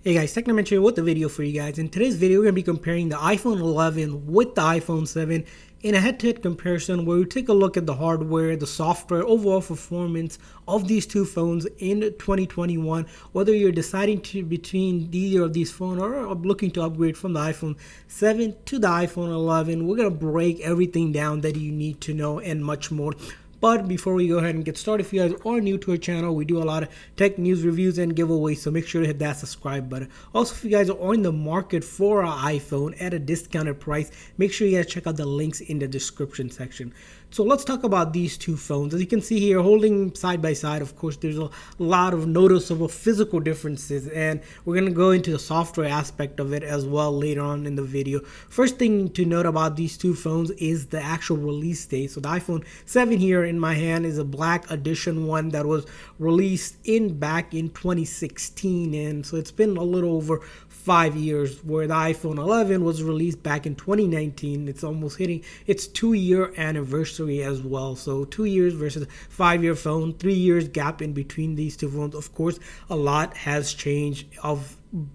Hey guys, Technomentary with the video for you guys. In today's video, we're going to be comparing the iPhone 11 with the iPhone 7 in a head-to-head comparison where we take a look at the hardware, the software, overall performance of these two phones in 2021. Whether you're deciding between either of these phones or looking to upgrade from the iPhone 7 to the iPhone 11, we're going to break everything down that you need to know and much more. But before we go ahead and get started, if you guys are new to our channel, we do a lot of tech news reviews and giveaways, so make sure to hit that subscribe button. Also, if you guys are in the market for an iPhone at a discounted price, make sure you guys check out the links in the description section. So let's talk about these two phones. As you can see here, holding side by side, of course, there's a lot of noticeable physical differences, and we're going to go into the software aspect of it as well later on in the video. First thing to note about these two phones is the actual release date. So the iPhone 7 here in my hand is a black edition one that was released back in 2016, and so it's been a little over 5 years, where the iPhone 11 was released back in 2019. It's almost hitting its 2-year anniversary as well. So 2 years versus 5-year phone, 3 years gap in between these two phones. Of course, a lot has changed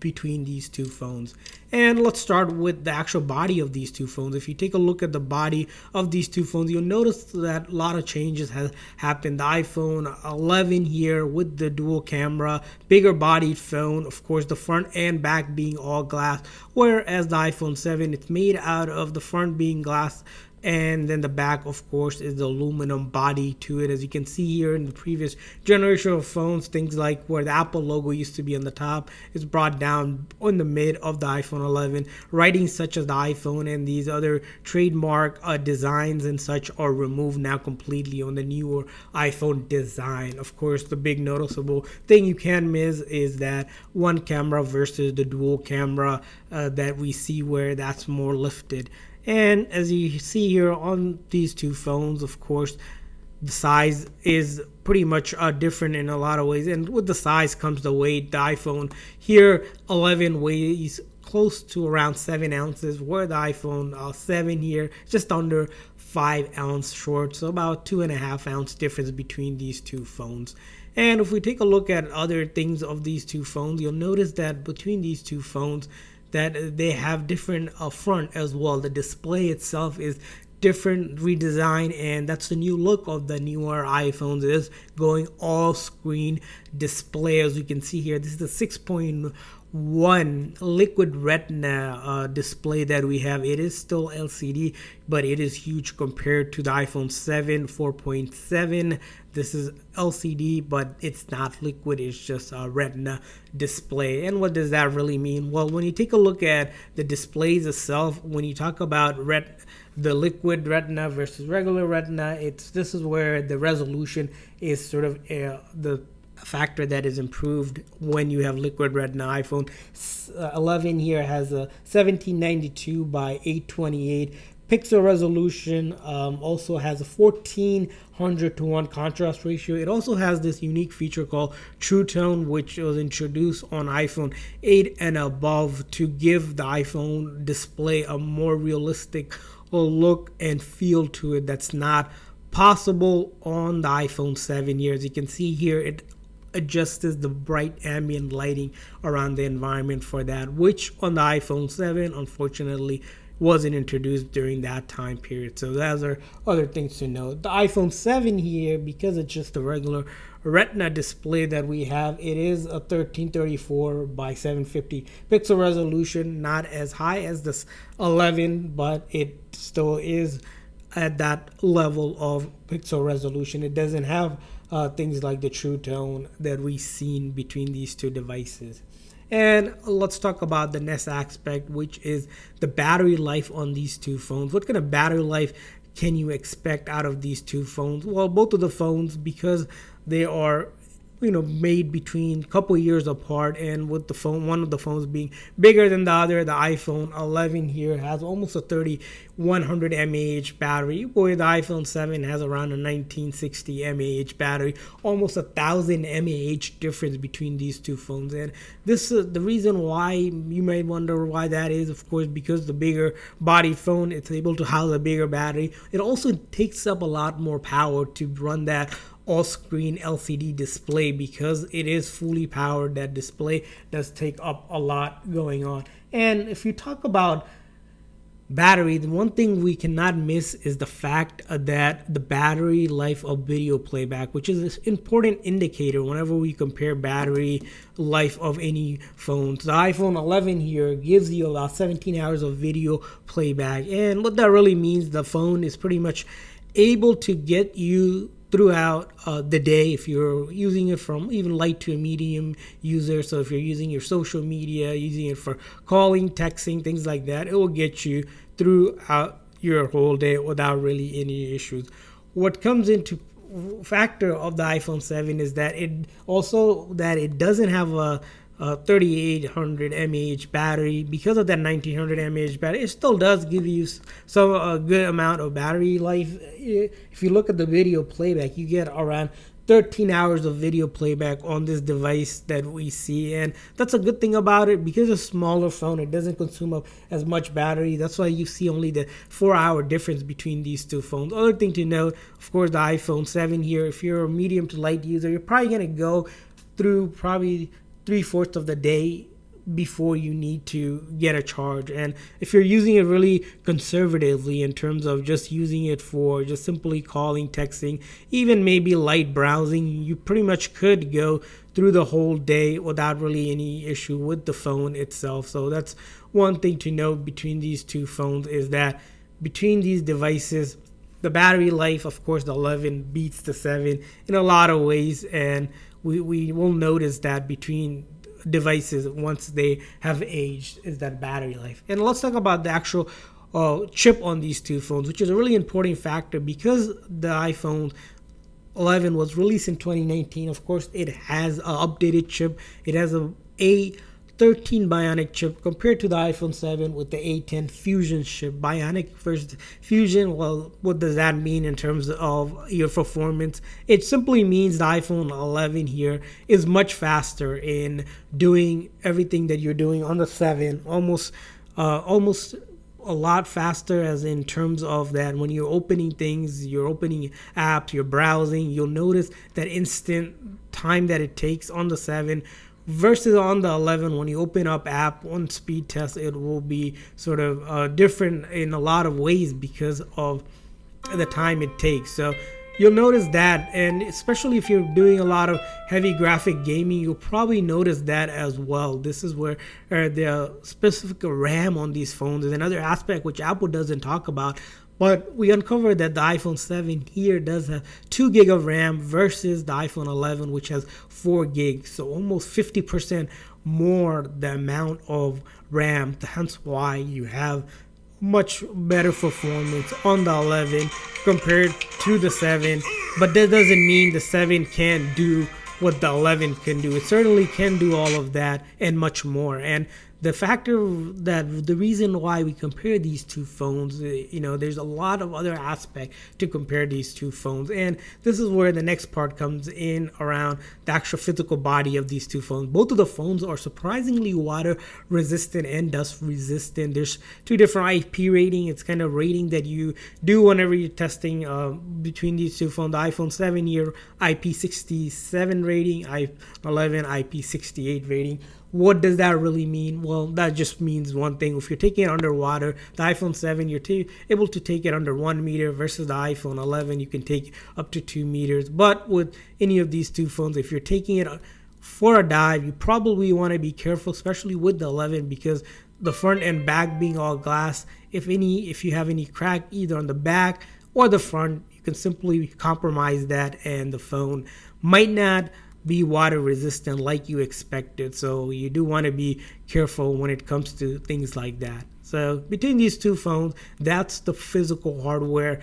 between these two phones. And let's start with the actual body of these two phones. If you take a look at the body of these two phones, you'll notice that a lot of changes have happened. The iPhone 11 here with the dual camera, bigger bodied phone, of course the front and back being all glass, whereas the iPhone 7, it's made out of the front being glass, and then the back, of course, is the aluminum body to it. As you can see here in the previous generation of phones, things like where the Apple logo used to be on the top is brought down in the mid of the iPhone 11. Writings such as the iPhone and these other trademark designs and such are removed now completely on the newer iPhone design. Of course, the big noticeable thing you can miss is that one camera versus the dual camera that we see where that's more lifted. And as you see here on these two phones, of course, the size is pretty much different in a lot of ways. And with the size comes the weight. The iPhone here 11 weighs close to around 7 ounces, where the iPhone 7 here just under 5 ounce short. So about 2.5 ounce difference between these two phones. And if we take a look at other things of these two phones, you'll notice that between these two phones, that they have different front as well. The display itself is different, redesign, and that's the new look of the newer iPhones. It is going all screen display. As you can see here, this is the 6.1 liquid retina display that we have. It is still LCD, but it is huge compared to the iPhone 7 4.7. This is LCD, but it's not liquid, it's just a retina display. And what does that really mean? Well, when you take a look at the displays itself, when you talk about the liquid retina versus regular retina, this is where the resolution is sort of the factor that is improved when you have liquid retina. iPhone 11 here has a 1792 by 828 pixel resolution, also has a 1400:1 contrast ratio. It also has this unique feature called True Tone, which was introduced on iPhone 8 and above to give the iPhone display a more realistic look and feel to it that's not possible on the iPhone 7 here. As you can see here, it adjusts the bright ambient lighting around the environment for that, which on the iPhone 7 unfortunately wasn't introduced during that time period. So those are other things to note. The iPhone 7 here, because it's just a regular retina display that we have, it is a 1334 by 750 pixel resolution, not as high as this 11, but it still is at that level of pixel resolution. It doesn't have things like the True Tone that we've seen between these two devices. And let's talk about the next aspect, which is the battery life on these two phones. What kind of battery life can you expect out of these two phones? Well, both of the phones, because they are made between a couple years apart, and with the phone, one of the phones being bigger than the other, the iPhone 11 here has almost a 3100 mAh battery, where the iPhone 7 has around a 1960 mAh battery, almost 1000 mAh difference between these two phones. And this is the reason why you might wonder why that is, of course, because the bigger body phone, it's able to house a bigger battery. It also takes up a lot more power to run that all-screen LCD display because it is fully powered. That display does take up a lot going on. And if you talk about battery, the one thing we cannot miss is the fact that the battery life of video playback, which is an important indicator whenever we compare battery life of any phones. The iPhone 11 here gives you about 17 hours of video playback, and what that really means, the phone is pretty much able to get you throughout the day if you're using it from even light to a medium user. So if you're using your social media, using it for calling, texting, things like that, it will get you throughout your whole day without really any issues. What comes into factor of the iPhone 7 is that it doesn't have a 3800 mAh battery. Because of that 1900 mAh battery, it still does give you some a good amount of battery life. If you look at the video playback, you get around 13 hours of video playback on this device that we see, and that's a good thing about it. Because it's a smaller phone, it doesn't consume up as much battery. That's why you see only the 4-hour difference between these two phones. Other thing to note, of course, the iPhone 7 here, if you're a medium to light user, you're probably going to go through probably 3/4 of the day before you need to get a charge. And if you're using it really conservatively in terms of just using it for just simply calling, texting, even maybe light browsing, you pretty much could go through the whole day without really any issue with the phone itself. So that's one thing to note between these two phones, is that between these devices, the battery life, of course, the 11 beats the 7 in a lot of ways, and we will notice that between devices once they have aged is that battery life. And let's talk about the actual chip on these two phones, which is a really important factor. Because the iPhone 11 was released in 2019, of course it has an updated chip. It has a A13 Bionic chip compared to the iPhone 7 with the A10 Fusion chip. Bionic versus Fusion, well, what does that mean in terms of your performance? It simply means the iPhone 11 here is much faster in doing everything that you're doing on the 7, almost a lot faster, as in terms of that when you're opening things, you're opening apps, you're browsing, you'll notice that instant time that it takes on the 7 versus on the 11. When you open up app on speed test, it will be sort of different in a lot of ways because of the time it takes. So you'll notice that, and especially if you're doing a lot of heavy graphic gaming, you'll probably notice that as well. This is where the specific RAM on these phones is another aspect which Apple doesn't talk about. But we uncovered that the iPhone 7 here does have 2 gig of RAM versus the iPhone 11, which has 4 gigs. So almost 50% more the amount of RAM. Hence why you have much better performance on the 11 compared to the 7. But that doesn't mean the 7 can't do what the 11 can do. It certainly can do all of that and much more. And the factor that the reason why we compare these two phones, there's a lot of other aspects to compare these two phones. And this is where the next part comes in around the actual physical body of these two phones. Both of the phones are surprisingly water resistant and dust resistant. There's two different IP rating. It's kind of rating that you do whenever you're testing between these two phones. The iPhone 7 year Ip67 rating, iPhone 11 Ip68 rating. What does that really mean? Well, that just means one thing. If you're taking it underwater, the iPhone 7, you're able to take it under 1 meter versus the iPhone 11, you can take up to 2 meters. But with any of these two phones, if you're taking it for a dive, you probably want to be careful, especially with the 11, because the front and back being all glass, if you have any crack either on the back or the front, you can simply compromise that and the phone might not be water resistant like you expected. So you do want to be careful when it comes to things like that. So between these two phones, that's the physical hardware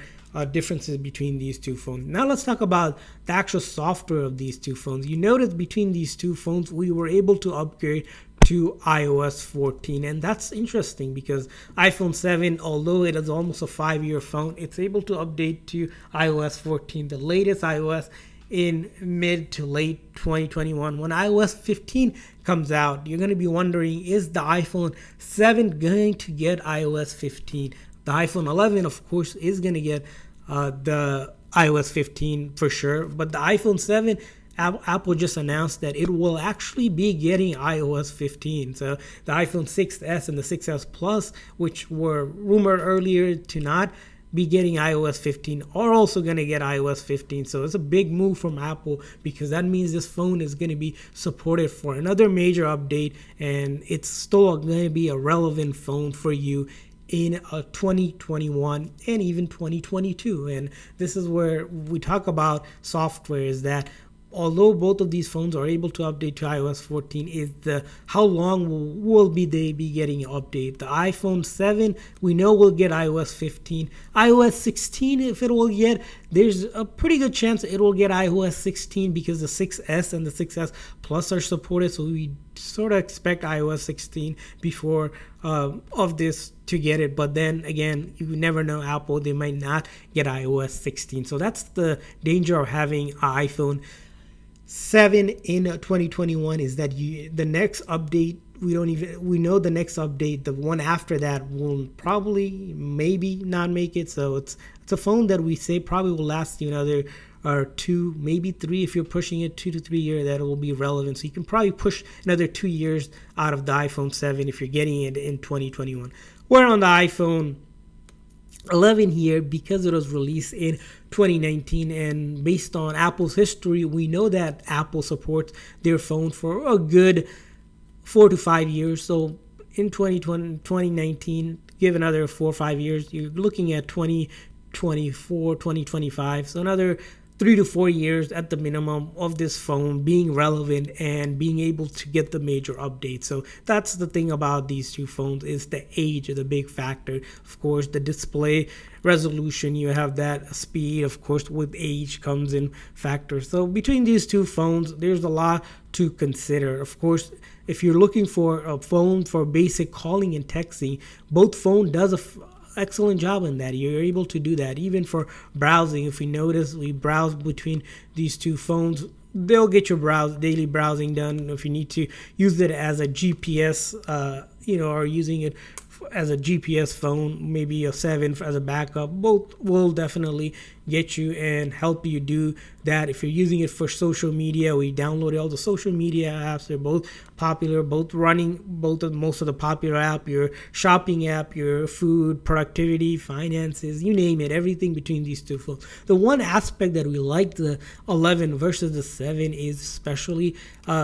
differences between these two phones. Now let's talk about the actual software of these two phones. You notice between these two phones, we were able to upgrade to iOS 14, and that's interesting because iPhone 7, although it is almost a 5-year phone, it's able to update to iOS 14, the latest iOS, in mid to late 2021. When iOS 15 comes out, you're going to be wondering, is the iPhone 7 going to get iOS 15? The iPhone 11, of course, is going to get the iOS 15 for sure. But the iPhone 7, Apple just announced that it will actually be getting iOS 15. So the iPhone 6s and the 6s Plus, which were rumored earlier to not be getting iOS 15, are also going to get iOS 15. So it's a big move from Apple, because that means this phone is going to be supported for another major update, and it's still going to be a relevant phone for you in 2021 and even 2022. And this is where we talk about software, is that although both of these phones are able to update to iOS 14, is the how long will they be getting an update. The iPhone 7 we know will get iOS 15. iOS 16, if it will get, there's a pretty good chance it will get iOS 16, because the 6s and the 6s Plus are supported. So we sort of expect iOS 16 before of this to get it. But then again, you never know, Apple, they might not get iOS 16. So that's the danger of having an iPhone 7 in 2021, is that the next update, we know the next update, the one after that, will probably maybe not make it. So it's a phone that we say probably will last you another or 2, maybe 3, if you're pushing it 2 to 3 years, that it will be relevant. So you can probably push another 2 years out of the iPhone 7 if you're getting it in 2021. Where on the iPhone 11 here, because it was released in 2019, and based on Apple's history, we know that Apple supports their phone for a good 4 to 5 years. So in 2019, give another 4 or 5 years, you're looking at 2024, 2025. So another 3 to 4 years at the minimum of this phone being relevant and being able to get the major updates. So that's the thing about these two phones, is the age is a big factor. Of course, the display resolution, you have that speed, of course, with age comes in factor. So between these two phones, there's a lot to consider. Of course, if you're looking for a phone for basic calling and texting, both phone does a excellent job in that. You're able to do that. Even for browsing, if we notice, we browse between these two phones, they'll get your daily browsing done. If you need to use it as a GPS, or using it as a GPS phone, maybe a 7 as a backup, both will definitely get you and help you do that. If you're using it for social media, we downloaded all the social media apps. They're both popular, both running most of the popular app, your shopping app, your food, productivity, finances, you name it, everything between these two phones. The one aspect that we like the 11 versus the 7 is especially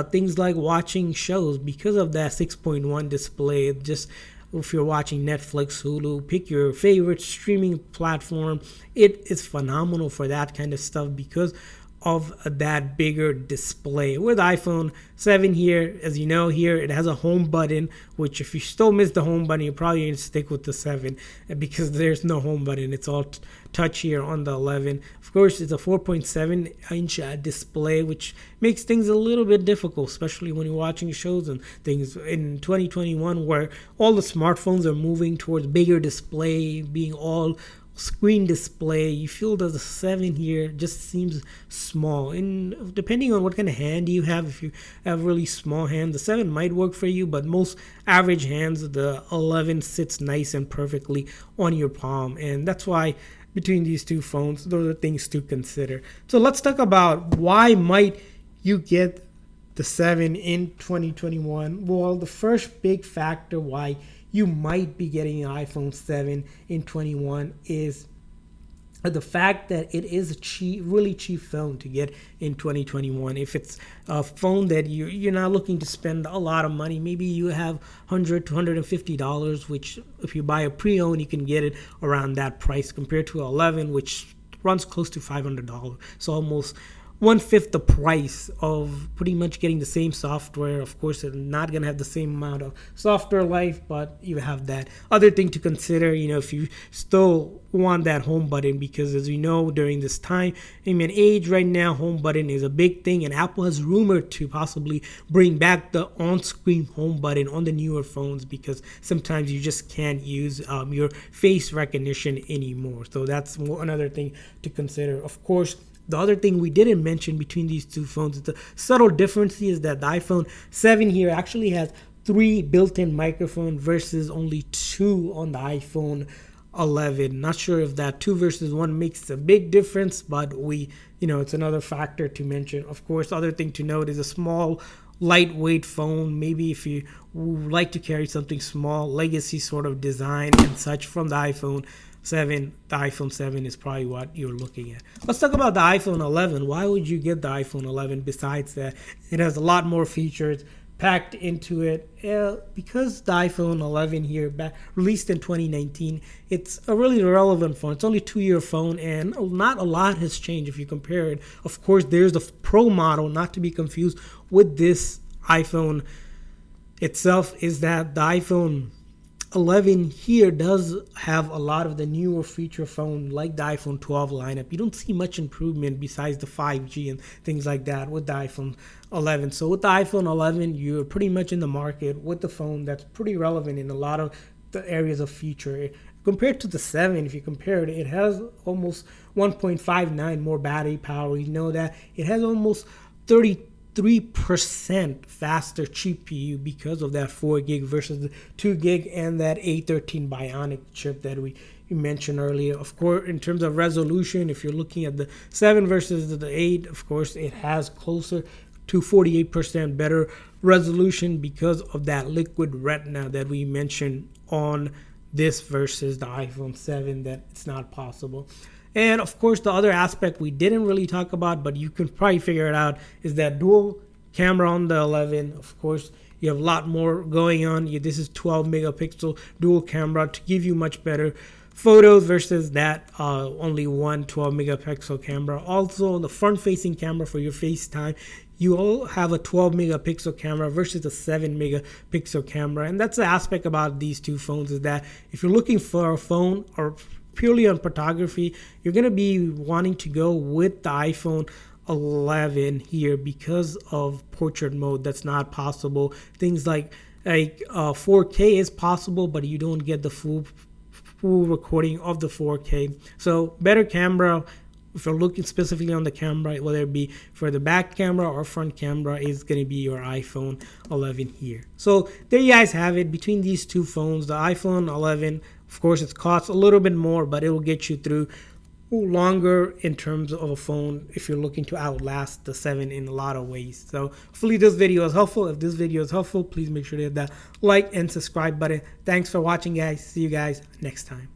things like watching shows, because of that 6.1 display. Just if you're watching Netflix, Hulu, pick your favorite streaming platform, it is phenomenal for that kind of stuff because of that bigger display. With iPhone 7 here, as you know, here it has a home button, which if you still miss the home button, you're probably going to stick with the 7 because there's no home button. It's all touch here on the 11. Of course, it's a 4.7-inch display, which makes things a little bit difficult, especially when you're watching shows and things in 2021, where all the smartphones are moving towards bigger display, being all screen display. You feel that the 7 here just seems small, and depending on what kind of hand you have, if you have really small hands, the 7 might work for you, but most average hands, the 11 sits nice and perfectly on your palm. And that's why between these two phones, those are things to consider. So let's talk about why might you get the 7 in 2021. Well, the first big factor why you might be getting an iPhone 7 in 21 is the fact that it is a really cheap phone to get in 2021. If it's a phone that you're not looking to spend a lot of money, maybe you have $100 to $150, which if you buy a pre-owned, you can get it around that price, compared to 11, which runs close to $500. So almost 1/5 the price of pretty much getting the same software. Of course, it's not going to have the same amount of software life, but you have that other thing to consider, if you still want that home button, because as you know, during this time, age right now, home button is a big thing, and Apple has rumored to possibly bring back the on-screen home button on the newer phones, because sometimes you just can't use your face recognition anymore. So that's another thing to consider. Of course, the other thing we didn't mention between these two phones is the subtle difference is that the iPhone 7 here actually has 3 built-in microphones versus only 2 on the iPhone 11. Not sure if that 2 versus 1 makes a big difference, but it's another factor to mention. Of course, other thing to note is a small, lightweight phone. Maybe if you like to carry something small, legacy sort of design and such from the iPhone 7, the iPhone 7 is probably what you're looking at. Let's talk about the iPhone 11. Why would you get the iPhone 11 besides that? It has a lot more features packed into it. Because the iPhone 11 here, released in 2019, it's a really relevant phone. It's only a 2-year phone, and not a lot has changed if you compare it. Of course, there's the Pro model, not to be confused with this iPhone itself, is that the iPhone 11 here does have a lot of the newer feature phone like the iPhone 12 lineup. You don't see much improvement besides the 5G and things like that with the iPhone 11. So with the iPhone 11, you're pretty much in the market with the phone that's pretty relevant in a lot of the areas of feature. Compared to the 7, if you compare it, it has almost 1.59 more battery power. You know that it has almost 33% faster GPU because of that 4 gig versus the 2 gig and that A13 Bionic chip that we mentioned earlier. Of course, in terms of resolution, if you're looking at the 7 versus the 8, of course, it has closer to 48% better resolution because of that liquid retina that we mentioned on this versus the iPhone 7, that it's not possible. And of course, the other aspect we didn't really talk about, but you can probably figure it out, is that dual camera on the 11. Of course, you have a lot more going on. This is 12 megapixel dual camera to give you much better photos versus that only one 12 megapixel camera. Also, the front-facing camera for your FaceTime, you all have a 12 megapixel camera versus a 7 megapixel camera. And that's the aspect about these two phones, is that if you're looking for a phone or purely on photography, you're going to be wanting to go with the iPhone 11 here because of portrait mode. That's not possible. Things like 4K is possible, but you don't get the full recording of the 4K. So better camera, if you're looking specifically on the camera, whether it be for the back camera or front camera, is going to be your iPhone 11 here. So there you guys have it. Between these two phones, the iPhone 11, of course, it costs a little bit more, but it will get you through longer in terms of a phone if you're looking to outlast the 7 in a lot of ways. So hopefully this video is helpful. If this video is helpful, please make sure to hit that like and subscribe button. Thanks for watching, guys. See you guys next time.